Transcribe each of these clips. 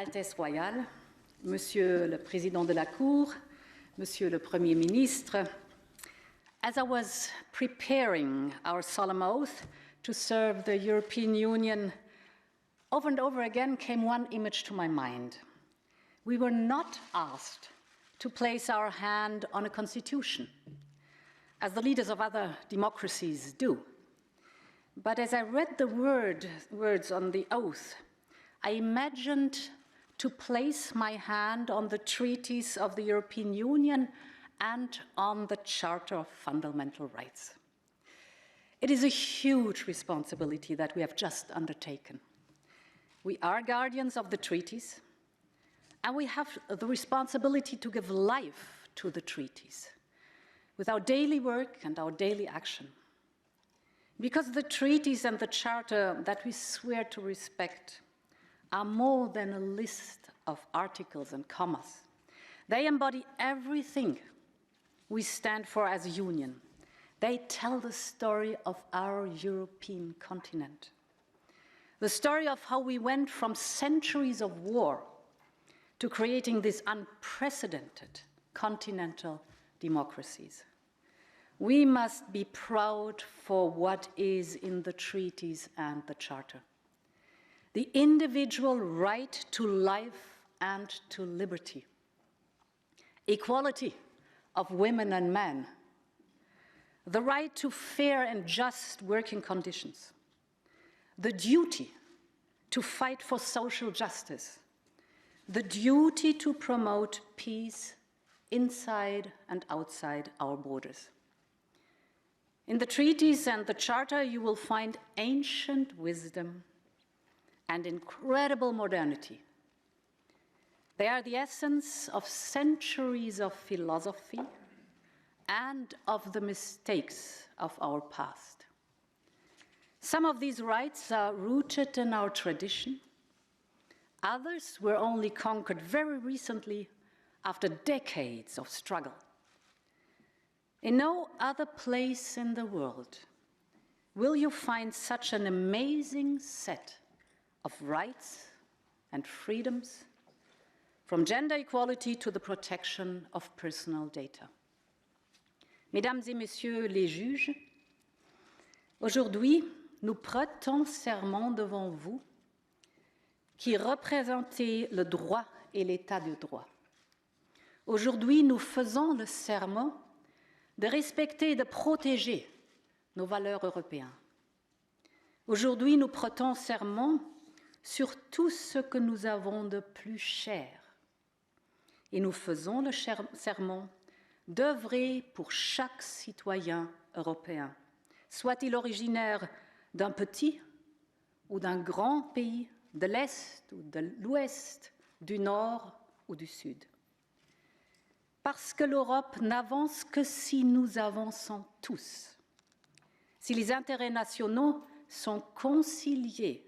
Altesse royale, Monsieur le Président de la Cour, Monsieur le Premier ministre, as I was preparing our solemn oath to serve the European Union, over and over again came one image to my mind. We were not asked to place our hand on a constitution, as the leaders of other democracies do. But as I read the words on the oath, I imagined to place my hand on the treaties of the European Union and on the Charter of Fundamental Rights. It is a huge responsibility that we have just undertaken. We are guardians of the treaties, and we have the responsibility to give life to the treaties with our daily work and our daily action. Because the treaties and the Charter that we swear to respect are more than a list of articles and commas. They embody everything we stand for as a union. They tell the story of our European continent, the story of how we went from centuries of war to creating these unprecedented continental democracies. We must be proud for what is in the treaties and the Charter. The individual right to life and to liberty, equality of women and men, the right to fair and just working conditions, the duty to fight for social justice, the duty to promote peace inside and outside our borders. In the treaties and the Charter, you will find ancient wisdom and incredible modernity. They are the essence of centuries of philosophy and of the mistakes of our past. Some of these rights are rooted in our tradition. Others were only conquered very recently after decades of struggle. In no other place in the world will you find such an amazing set of rights and freedoms, from gender equality to the protection of personal data. Mesdames et Messieurs les juges, aujourd'hui, nous prêtons serment devant vous qui représentez le droit et l'état de droit. Aujourd'hui, nous faisons le serment de respecter et de protéger nos valeurs européennes. Aujourd'hui, nous prêtons serment sur tout ce que nous avons de plus cher. Et nous faisons le serment d'œuvrer pour chaque citoyen européen, soit-il originaire d'un petit ou d'un grand pays, de l'Est ou de l'Ouest, du Nord ou du Sud. Parce que l'Europe n'avance que si nous avançons tous, si les intérêts nationaux sont conciliés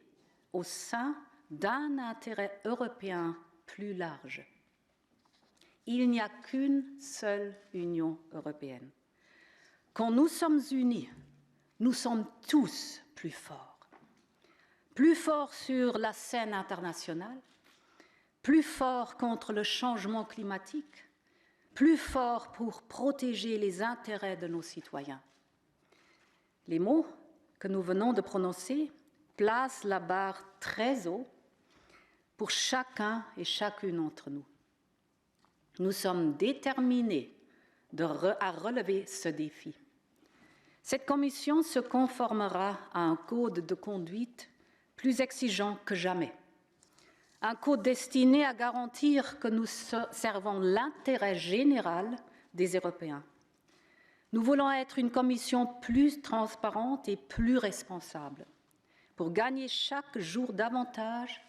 au sein d'un intérêt européen plus large. Il n'y a qu'une seule Union européenne. Quand nous sommes unis, nous sommes tous plus forts. Plus forts sur la scène internationale, plus forts contre le changement climatique, plus forts pour protéger les intérêts de nos citoyens. Les mots que nous venons de prononcer place la barre très haut pour chacun et chacune d'entre nous. Nous sommes déterminés à relever ce défi. Cette commission se conformera à un code de conduite plus exigeant que jamais. Un code destiné à garantir que nous servons l'intérêt général des Européens. Nous voulons être une commission plus transparente et plus responsable, pour gagner chaque jour davantage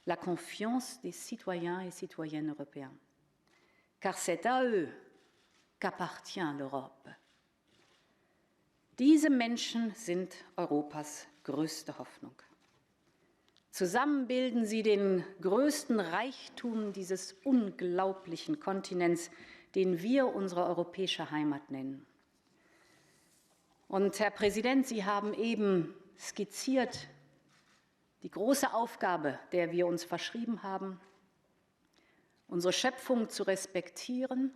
la confiance des citoyens et citoyennes européens. Car c'est à eux qu'appartient l'Europe. Diese Menschen sind Europas größte Hoffnung. Zusammen bilden sie den größten Reichtum dieses unglaublichen Kontinents, den wir unsere europäische Heimat nennen. Und Herr Präsident, Sie haben eben skizziert die große Aufgabe, der wir uns verschrieben haben, unsere Schöpfung zu respektieren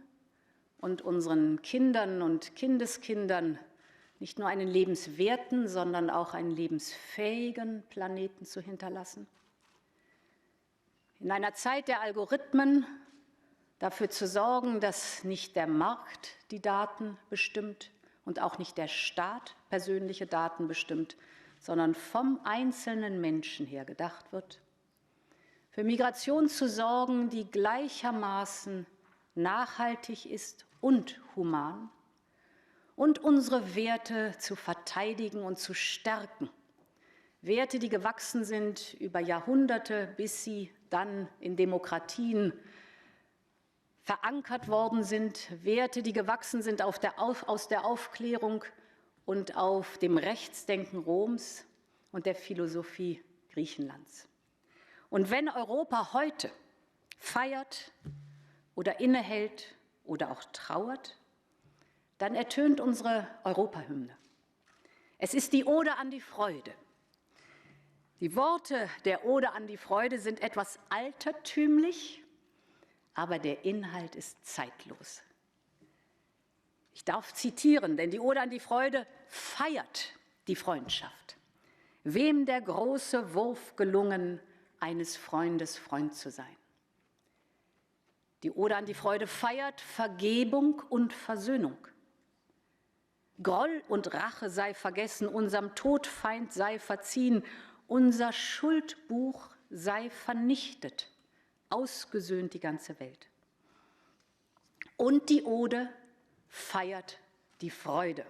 und unseren Kindern und Kindeskindern nicht nur einen lebenswerten, sondern auch einen lebensfähigen Planeten zu hinterlassen. In einer Zeit der Algorithmen dafür zu sorgen, dass nicht der Markt die Daten bestimmt und auch nicht der Staat persönliche Daten bestimmt, sondern vom einzelnen Menschen her gedacht wird. Für Migration zu sorgen, die gleichermaßen nachhaltig ist und human. Und unsere Werte zu verteidigen und zu stärken. Werte, die gewachsen sind über Jahrhunderte, bis sie dann in Demokratien verankert worden sind. Werte, die gewachsen sind aus der Aufklärung und auf dem Rechtsdenken Roms und der Philosophie Griechenlands. Und wenn Europa heute feiert oder innehält oder auch trauert, dann ertönt unsere Europahymne. Es ist die Ode an die Freude. Die Worte der Ode an die Freude sind etwas altertümlich, aber der Inhalt ist zeitlos. Ich darf zitieren, denn die Ode an die Freude feiert die Freundschaft. Wem der große Wurf gelungen, eines Freundes Freund zu sein. Die Ode an die Freude feiert Vergebung und Versöhnung. Groll und Rache sei vergessen, unserem Todfeind sei verziehen, unser Schuldbuch sei vernichtet, ausgesöhnt die ganze Welt. Und die Ode feiert die Freude.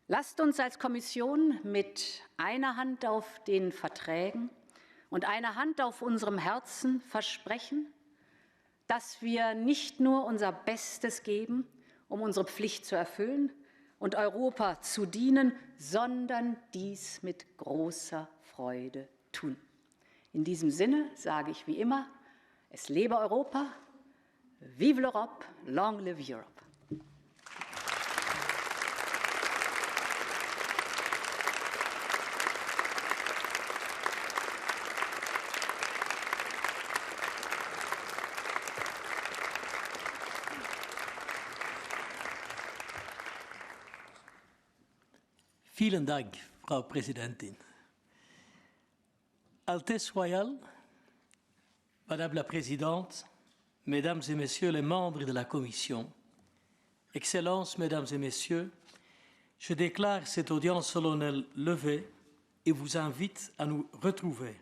Lasst uns als Kommission mit einer Hand auf den Verträgen und einer Hand auf unserem Herzen versprechen, dass wir nicht nur unser Bestes geben, um unsere Pflicht zu erfüllen und Europa zu dienen, sondern dies mit großer Freude tun. In diesem Sinne sage ich wie immer, es lebe Europa, vive l'Europe, long live Europe. Vielen Dank, Frau Präsidentin. Altesse Royale, Madame la Présidente, Mesdames et Messieurs les membres de la Commission, Excellences, Mesdames et Messieurs, je déclare cette audience solennelle levée et vous invite à nous retrouver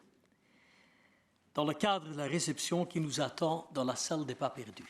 dans le cadre de la réception qui nous attend dans la salle des pas perdus.